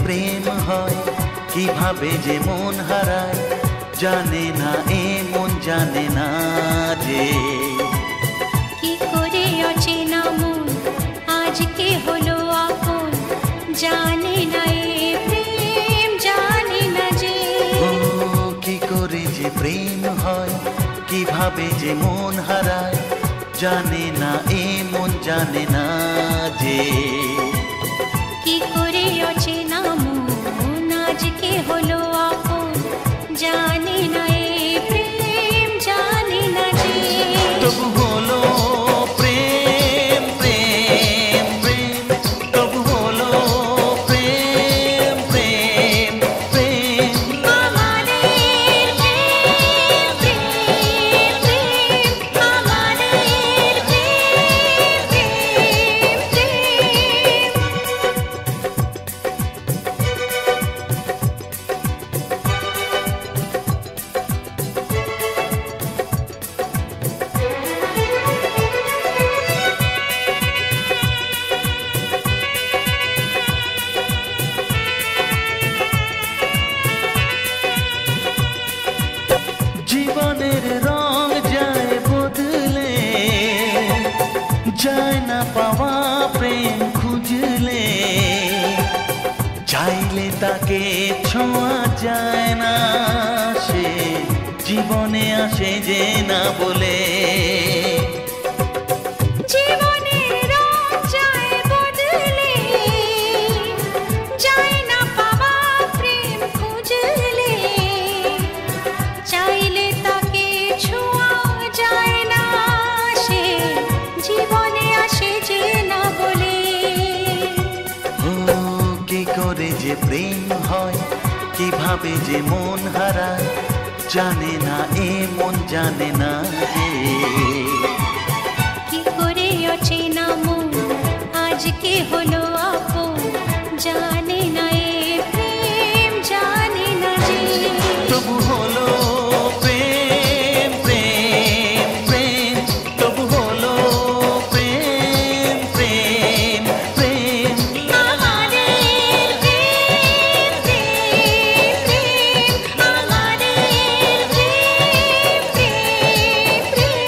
প্রেম হয়, কিভাবে যে মন হারায়, জানে না এ মন জানে না যে। কি করে অচেনা মন আজকে হলো আপন, জানে না এ প্রেম জানে না যে। ও কি করে যে প্রেম হয়, কিভাবে যে মন হারায়, জানে না এ মন জানে না যে। কি করে অচেনা মন আজকে হলো আপন, জানে না এ প্রেম জানে না যে। তবু হলো প্রেম প্রেম প্রেম, তবু হলো প্রেম প্রেম প্রেম। আমাদের প্রেম প্রেম প্রেম, আমাদের প্রেম প্রেম প্রেম। জীবনের রং যায় বদলে, যায় না পাওয়া প্রেম খুঁজলে, চাইলে তাকে ছোঁয়া যায় না, সে জীবনে আসে যে না বলে। জীবনের রং যায় বদলে, যায় না পাওয়া প্রেম খুঁজলে, চাইলে তাকে ছোঁয়া যায় না, সে জীবনে আসে যে না বলে। ও কি করে যে প্রেম হয়, কিভাবে যে মন হারায়, জানে না এ মন জানে না যে। কি করে অচেনা মন আজকে হলো আপন, জানে না এ প্রেম জানে না যে। তবু হলো প্রেম প্রেম প্রেম, তবু হলো প্রেম প্রেম প্রেম। আমাদের প্রেম প্রেম প্রেম, আমাদের প্রেম প্রেম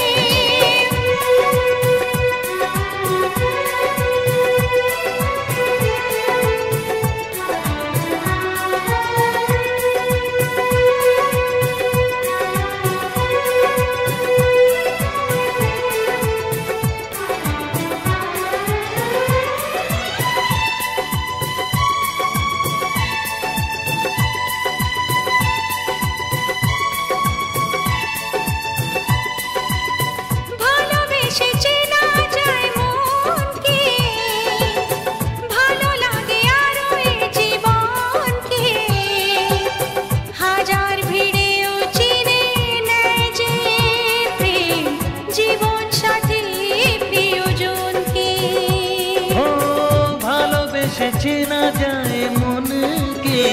ভালোবেসে চেনা যায় মনকে, ভালো লাগে আরো এ জীবনকে, হাজার ভিড়েও চিনে নেয় যে প্রেম জীবন সাথী প্রিয়জনকে। ও ভালোবেসে চেনা যায় মনকে,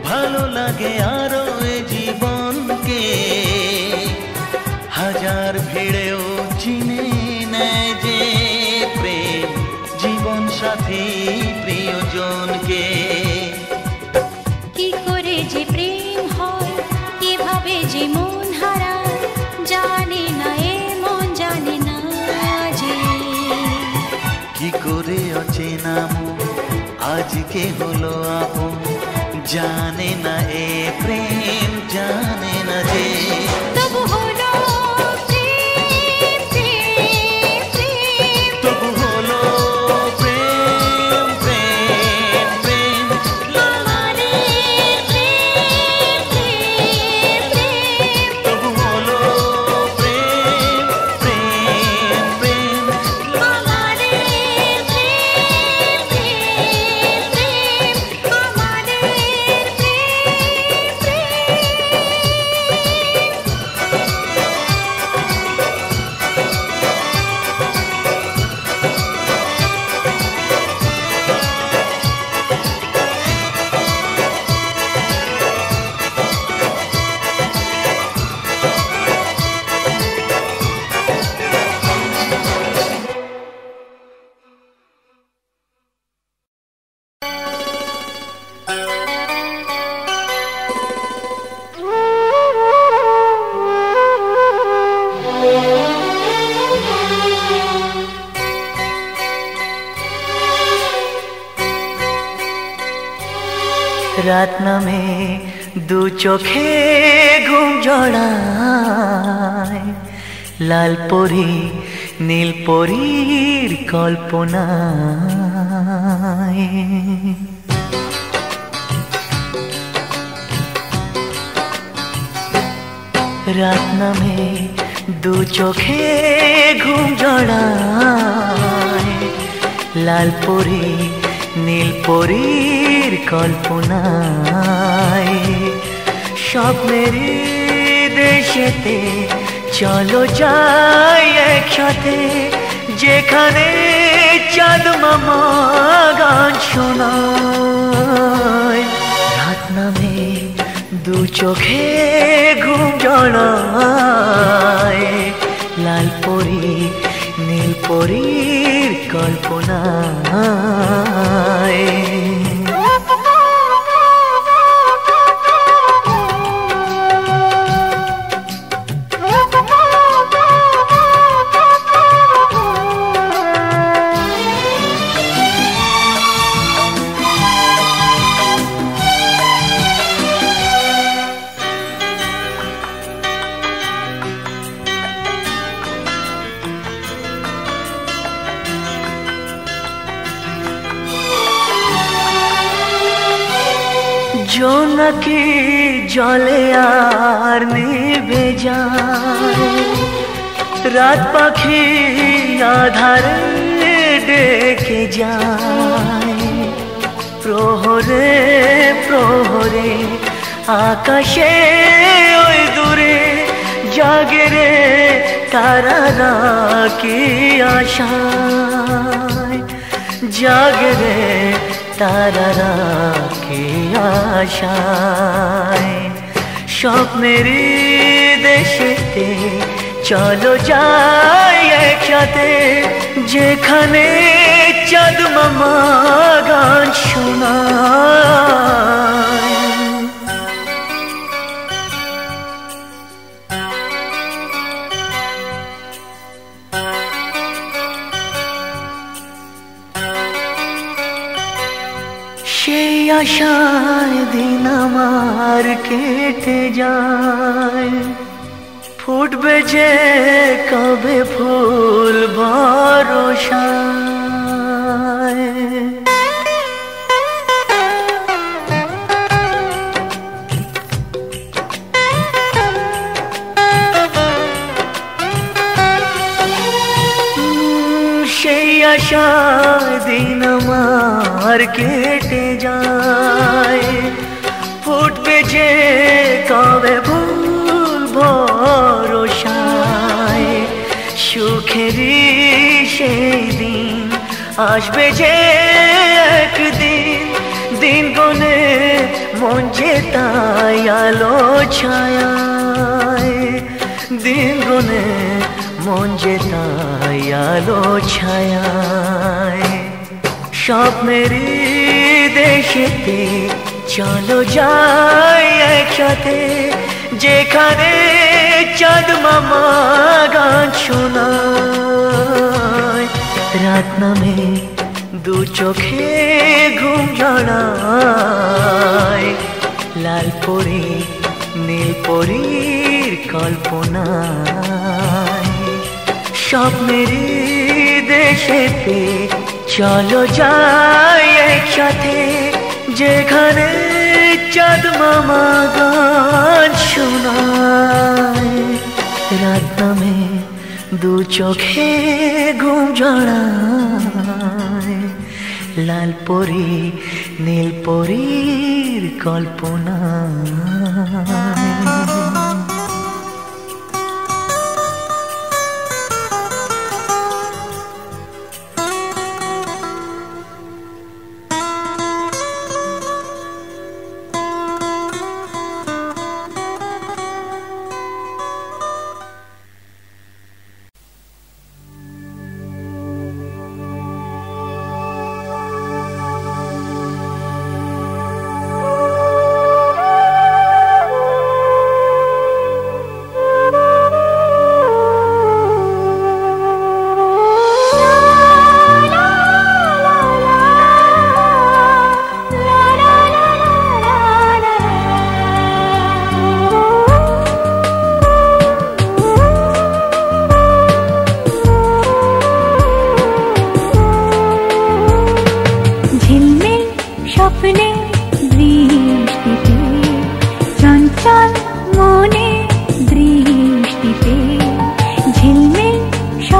ভালো লাগে আরো এ জীবনকে, হাজার ভিড়েও চিনে নেয় যে প্রেম জীবন সাথী প্রিয়জনকে। কি করে যে প্রেম হয়, কিভাবে যে মন হারায়, জানে না এ মন জানে না যে। কি করে অচেনা মন আজকে হলো আপন, জানে না এ প্রেম জানে না যে। তবু হলো প্রেম প্রেম প্রেম, তবু হলো প্রেম প্রেম প্রেম। আমাদের প্রেম প্রেম প্রেম, তবু হলো প্রেম প্রেম প্রেম। আমাদের প্রেম প্রেম প্রেম, আমাদের প্রেম প্রেম রাত নামে দু চোখে ঘুম জড়ায়, লাল পরি নীল পরীর কল্পনায়। রাত নামে দু চোখে ঘুম জড়ায়, লাল পরি নীল পরীর কল্পনায়। স্বপ্নেরই দেশেতে চলো যাই একসাথে, যেখানে চাঁদ মামা গান শোনায়। রাত নামে দু চোখে ঘুম জড়ায়, লাল পরি নীল পরীর কল্পনায়। জোনাকি জলে আর নিভে যায়, রাত পাখি আধারে ডেকে যায়। প্রহরে প্রহরে আকাশে ওই দূরে জাগে রে তারারা কি আশায়, জাগে রে তারারা কি আশায়। স্বপ্নেরই দেশেতে চলো যাই একসাথে, যেখানে চাঁদ মামা গান শোনায়। সেই আশায় দিন আমার কেটে যায়, ফুটবে যে কবে ফুল ভরসায়। সেই আশায় দিন আমার কেটে যায়, ফুটবে যে কবে ফুল ভরসায়। সুখেরই সেই দিন আসবে যে একদিন, দিন গুনে মন যে তাই আলো ছায়ায়। দিন গুনে মন যে তাই আলো ছায়ায়। স্বপ্নেরই দেশেতে চলো যাই একসাথে, যেখানে চাঁদ মামা গান শোনায়। রাত নামে দু চোখে ঘুম জড়ায়, লাল পরি নীল পরীর কল্পনায়। স্বপ্নেরই দেশেতে চলো যাই একসাথে, যেখানে চাঁদ মামা গান শোনায়। রাত নামে দু চোখে ঘুম জড়ায়, লাল পরি নীল পরীর কল্পনায়।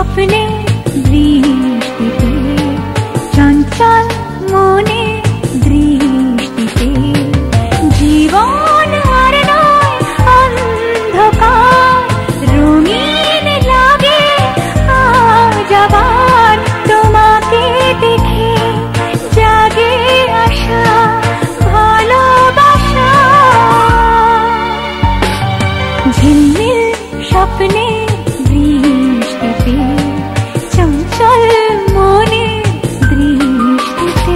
স্বপ্নে বৃষ্টিতে চঞ্চল মনে দৃষ্টিতে জীবন আর নয় অন্ধকার রঙিন লাগে আজ আবার তোমাকে দেখে জাগে আশা ভালোবাসা ঝিলমিল স্বপ্নে বৃষ্টিতে চঞ্চল মনে দৃষ্টিতে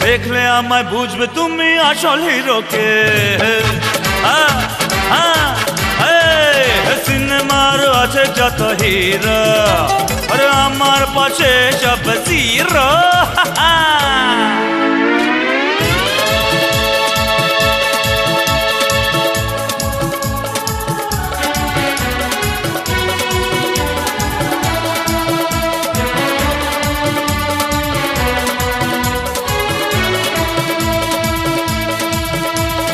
देखले आमाय बुझबे तुमी आसल हिरोके সিনেমার আছে যত হিরো আর আমার পাশে সব জিরো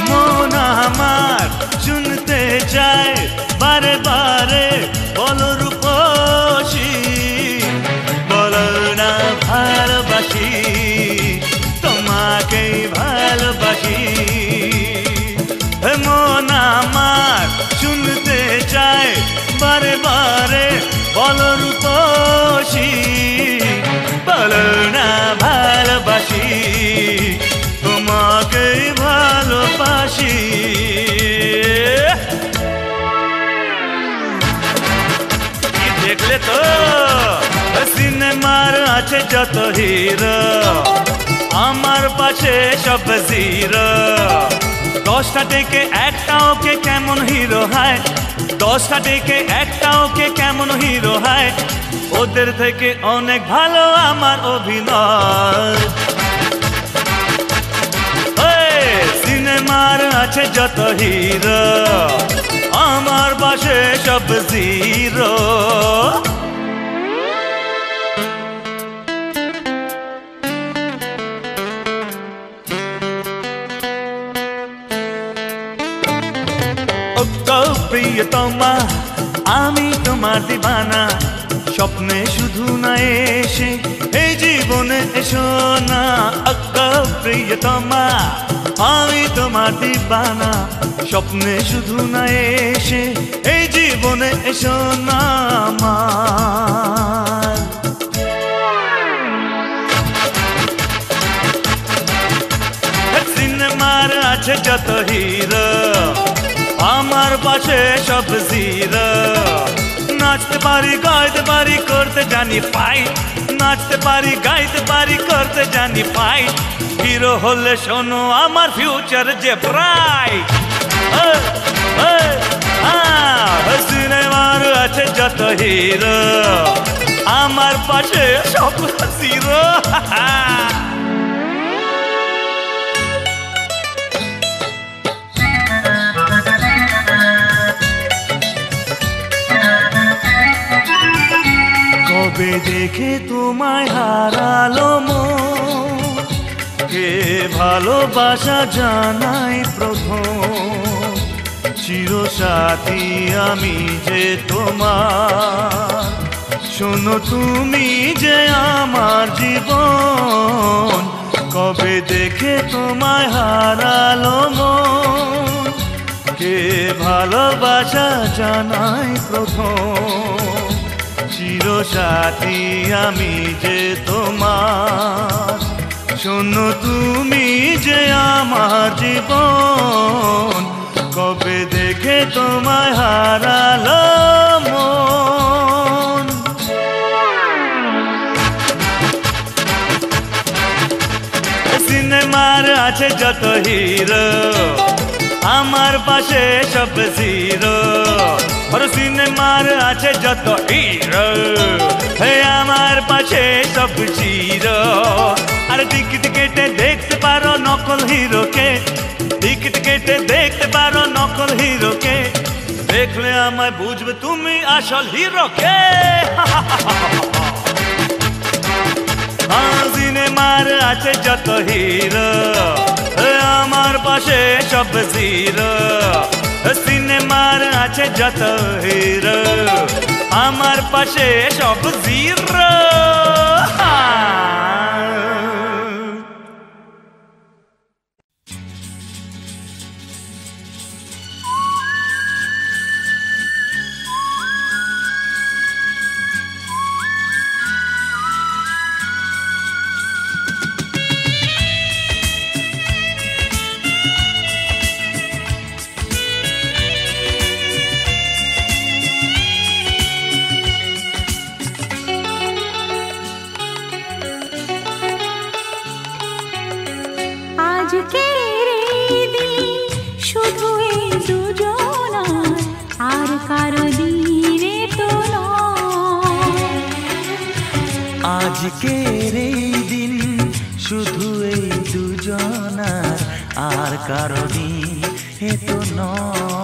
মন আমার শুনতে চায় বারে বারে বলো রূপসী বলো না ভালোবাসি তোমাকেই ভালোবাসি মন আমার শুনতে চায় বারে বারে বলো রূপসী বলো না ভালোবাসি তোমাকেই ভালোবাসি দেখলে তো সিনেমার আছে যত হিরো আমার পাশে সব জিরো 10টা থেকে একটা ওকে কেমন হিরো হয় 10টা থেকে একটা ওকে কেমন হিরো হয় ওদের থেকে অনেক ভালো আমার অভিনয় সিনেমার আছে যত হিরো আমার পাশে সব জিরো প্রিয়তমা আমি তোমার দিবানা স্বপ্নে শুধু না এসে এই জীবনে এসো না প্রিয়তমা আমি তোমার দিবানা স্বপ্নে শুধু না এসে এই জীবনে এসো না আমার সিনেমার আছে যত হিরো আমার পাশে সব জিরো নাচতে পারি গাইতে পারি করতে জানি ফাইট নাচতে পারি গাইতে পারি করতে জানি ফাইট হিরো হলে শোনো আমার ফিউচার যে ব্রাইট সিনেমার আছে যত হিরো আমার পাশে সব জিরো কবে দেখে তোমায় হারালো মন কে ভালোবাসা জানাই প্রথম চিরসাথী আমি যে তোমার শোনো তুমি যে আমার জীবন কবে দেখে তোমায় হারালো মন কে ভালোবাসা জানাই প্রথম চিরসাথী আমি যে তোমার শোনো তুমি যে আমার জীবন কবে দেখে তোমায় হারালো মন সিনেমার আছে যত হিরো আমার পাশে সব জিরো और সিনেমার আছে যত হিরো হে আমার পাশে সব জিরো আর টিকিট কেটে দেখতে পারো নকল হিরোকে টিকিট কেটে দেখতে পারো নকল হিরোকে দেখলে আমায় বুঝবে তুমি আসল হিরোকে সিনেমার আছে যত হিরো আমার পাশে সব জিরো সিনেমার আছে যত হিরো আমার পাশে সব জিরো আজকের এই দিন শুধু এই দুজনার, আর কারো দিন এ তো নয়।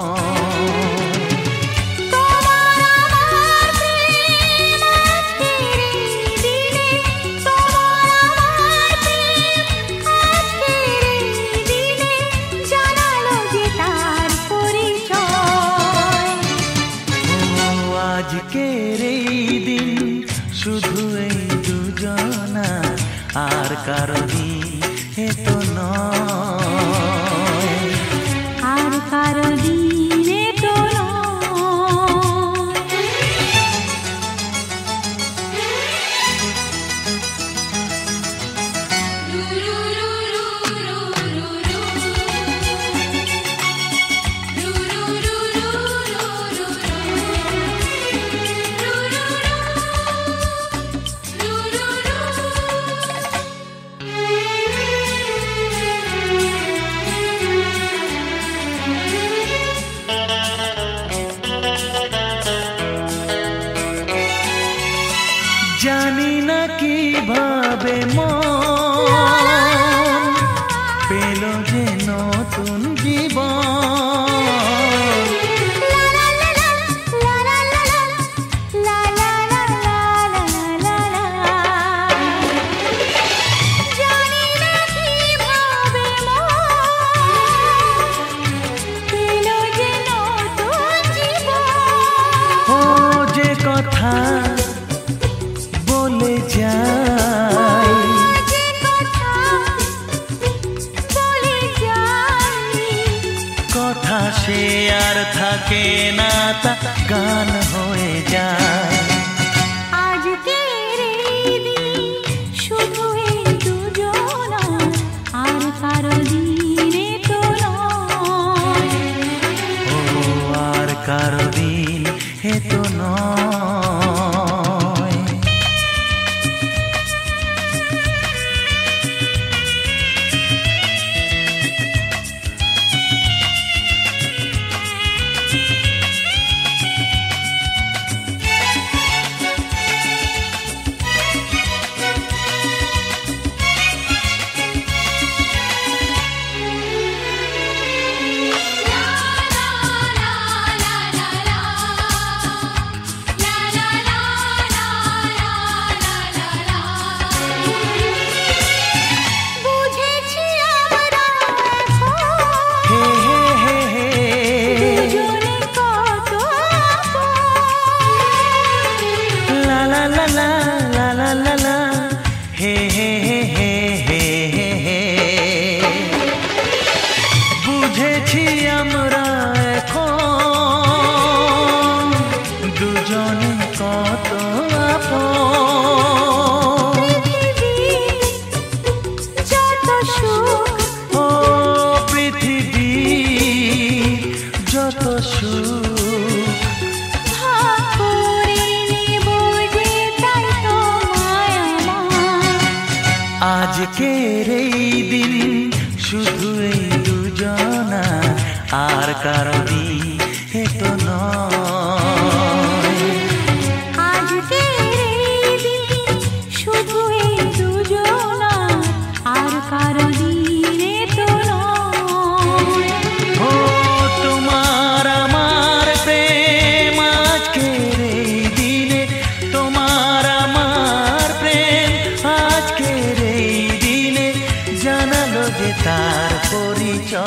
আজকের এই দিন শুধু এই দুজনা, আর কারো দিন এ তো নয়, আর কারো দিন এ তো জানি না কিভাবে মন পেল যে নতুন জীবন। ও যে কথা বলে যাই, কথা সে আর থাকে না, তা গান হয়ে যায়। আজকের এই দিন শুধু এই দুজনা, আর কারো দিন এ তো নয়, ও আর কারো দিন এ তো নয়। বুঝেছি আমরা এখন দুজনে কত আপন। যত সুখ ও পৃথিবী যত সুখ ভাগ করে নেব যে, তাই তো মায়া। আজকের এই দিন শুধু এই দুজনা, আর কারো দিন এ তো নয়। আজকের এই দিন শুধু এই দুজনা, আর কারো দিন এ তো নয়, ও তোমার আমার প্রেম আজকের এই দিনে, তোমার আমার প্রেম আজকের এই দিনে জানালো যে তার পরিচয়।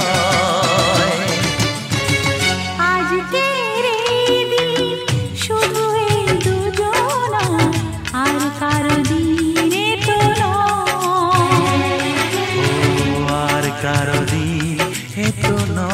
আজকের এই দিন শুধু এই দুজনা, আর কারো দিন এ তো নয়, ও আর কারো দিন এ তো নয়।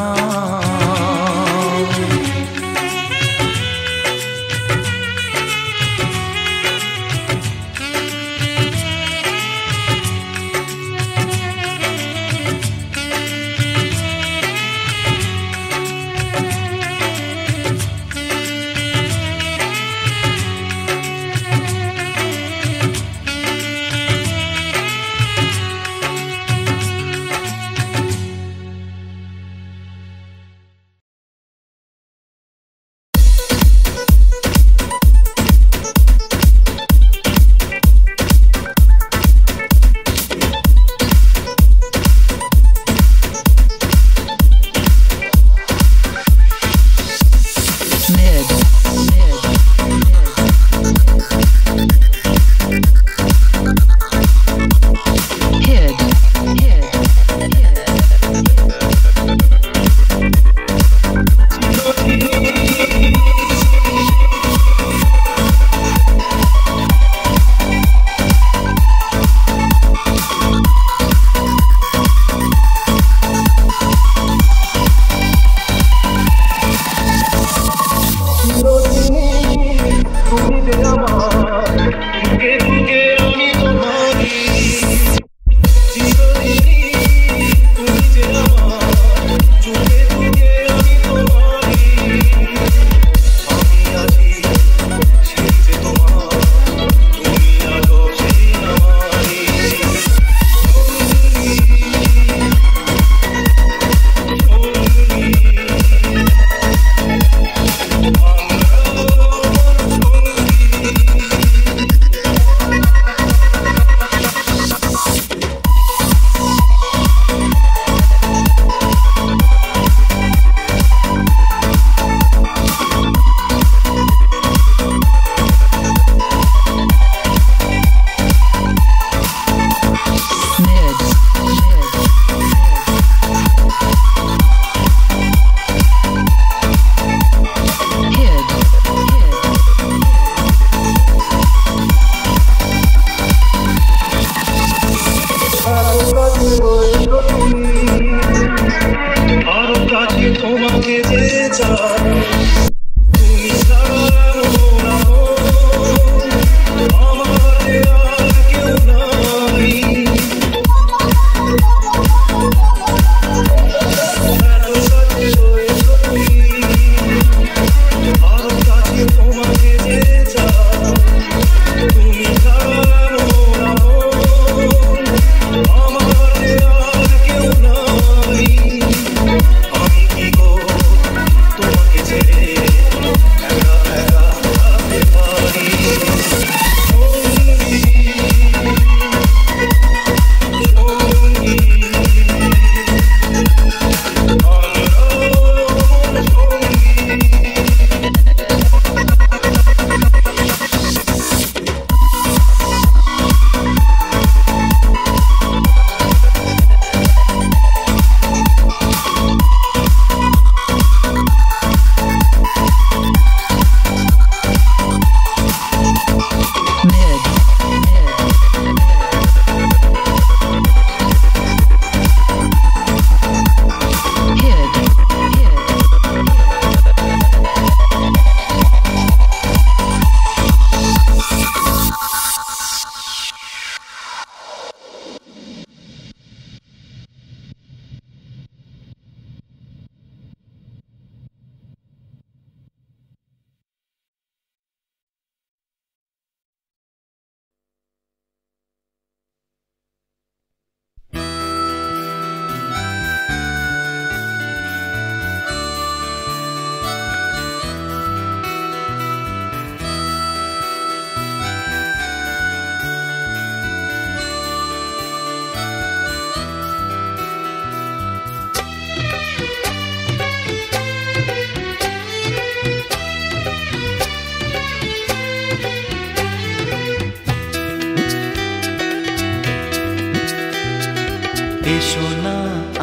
এসো না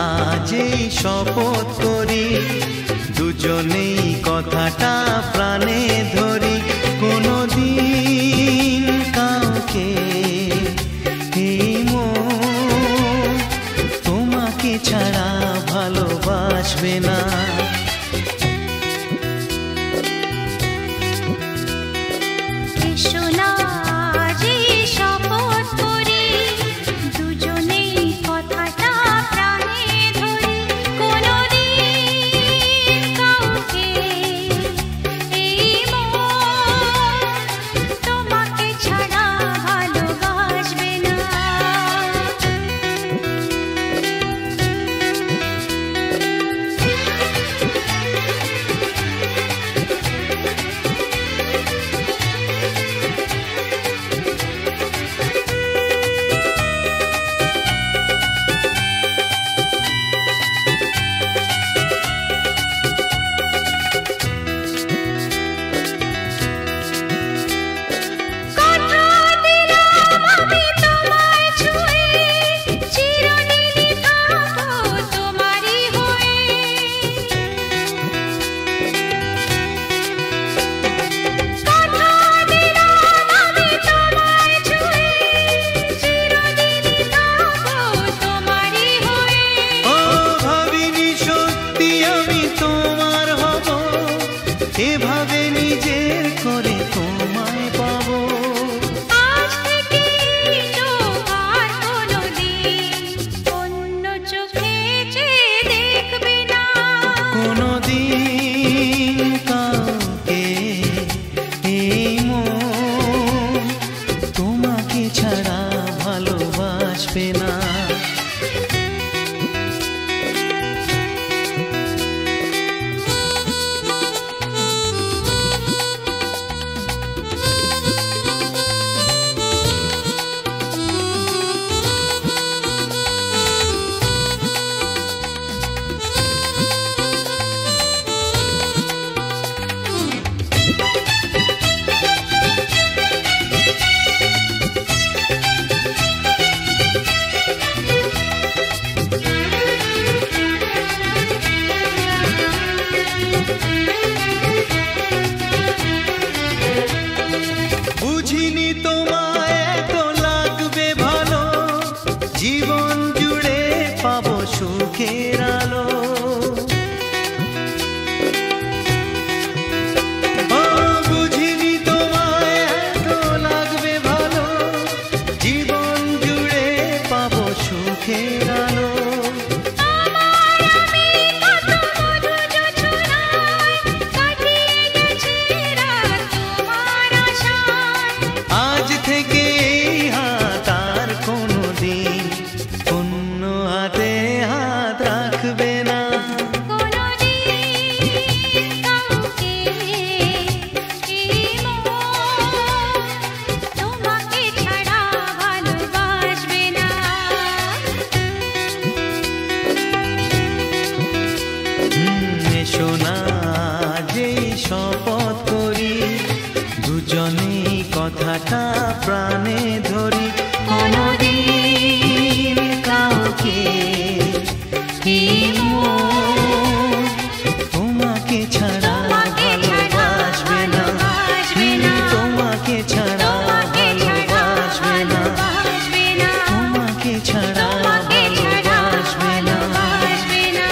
আজ এই শপথ করি, দুজনেই কথাটা প্রাণে ধরি। কোনোদিন কাউকে এই মন তোমাকে ছাড়া ভালোবাসবে না। এভাবে নিজের করে তোমায় পাবো। আজ থেকে আর কোনোদিন অন্য চোখে চেয়ে দেখবে না। কোনোদিন কাউকে এই মন তোমাকে ছাড়া ভালোবাসবে না। বুঝিনি তোমায় এত লাগবে ভালো, জীবন জুড়ে পাবো সুখের আলো। ও বুঝিনি তোমায় এত লাগবে ভালো, জীবন জুড়ে পাবো সুখের আলো। আজ থেকে হাত আর কোনোদিন অন্য হাতে হাত রাখবে না। তোমাকে ছাড়া ভালোবাসবে না। এসো না যেই শপথ করি, দুজনেই কথাটা প্রাণে ধরি। কোনোদিন কাউকে এই মন তোমাকে ছাড়া ভালোবাসবে না। তোমাকে ছাড়া ভালোবাসবে না। তোমাকে ছাড়া ভালোবাসবে না।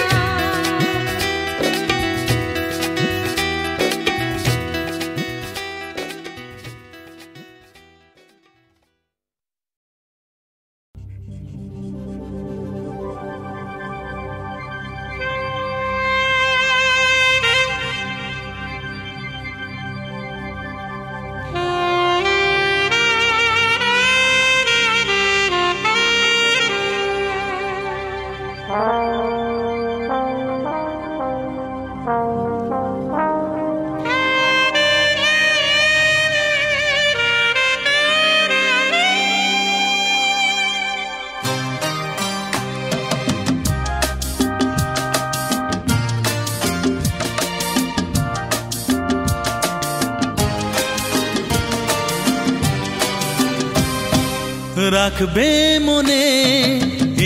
রাখবে মনে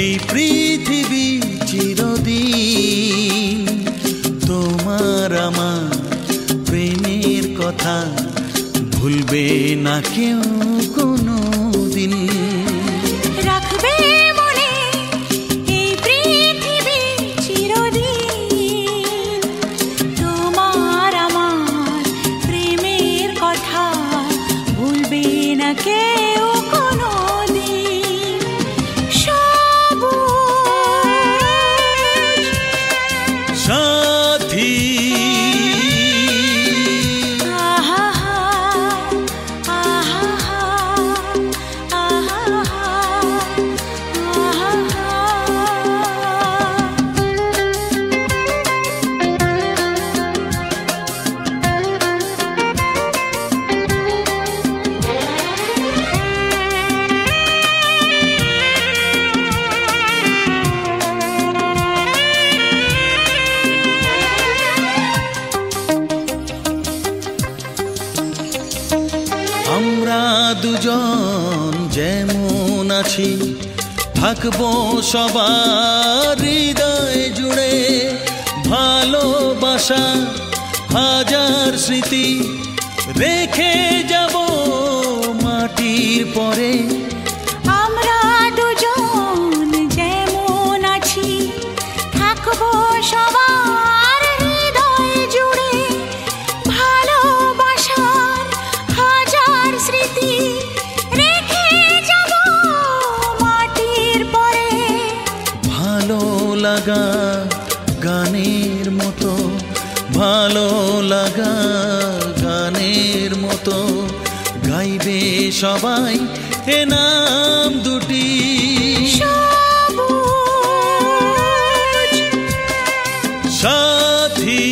এই পৃথিবী চিরদিন তোমার আমার প্রেমের কথা ভুলবে না কেউ কোনো দিন। রাখবে মনে এই পৃথিবী চিরদিন তোমার আমার প্রেমের কথা ভুলবে না কেউ কোনো দিন। সবুজ সাথী আমরা দুজন যেমন আছি থাকবো সবার হৃদয় জুড়ে, ভালোবাসা হাজার স্মৃতি রেখে যাব মাটির পরে। আমরা দুজন যেমন আছি থাকবো সবার হৃদয় জুড়ে, ভালোবাসার হাজার স্মৃতি রেখে যাব মাটির পরে। ভালো লাগা গানের মতো, ভালো লাগা গানের মতো গাইবে সবাই এ নাম দুটি। সবুজ সাথী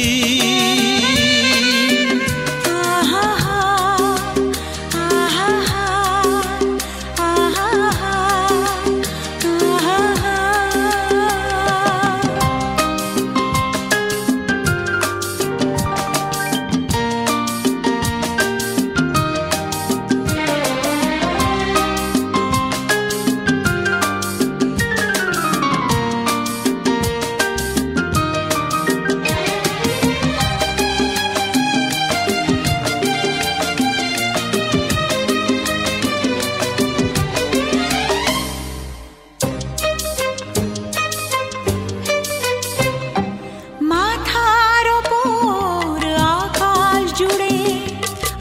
মাথার ওপর আকাশ জুড়ে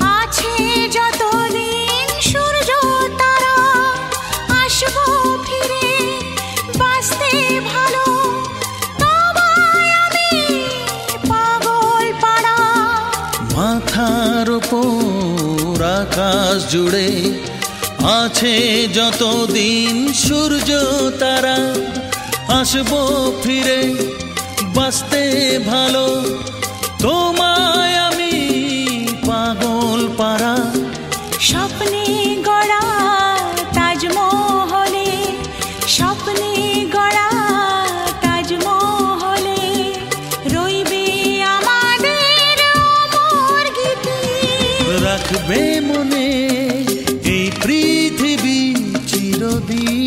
আছে যতদিন সূর্য তারা, আসবো ফিরে বাঁচতে ভালো তোমায় আমি পাগল পাড়া। মাথার ওপর আকাশ জুড়ে আছে যতদিন সূর্য তারা, আসবো ফিরে বাঁচতে ভালো তোমায় আমি পাগল পাড়া। স্বপ্নে গড়া তাজমহলে, স্বপ্নে গড়া তাজমহলে রইবে আমাদের অমর গীতি। রাখবে মনে এই পৃথিবী চিরদিন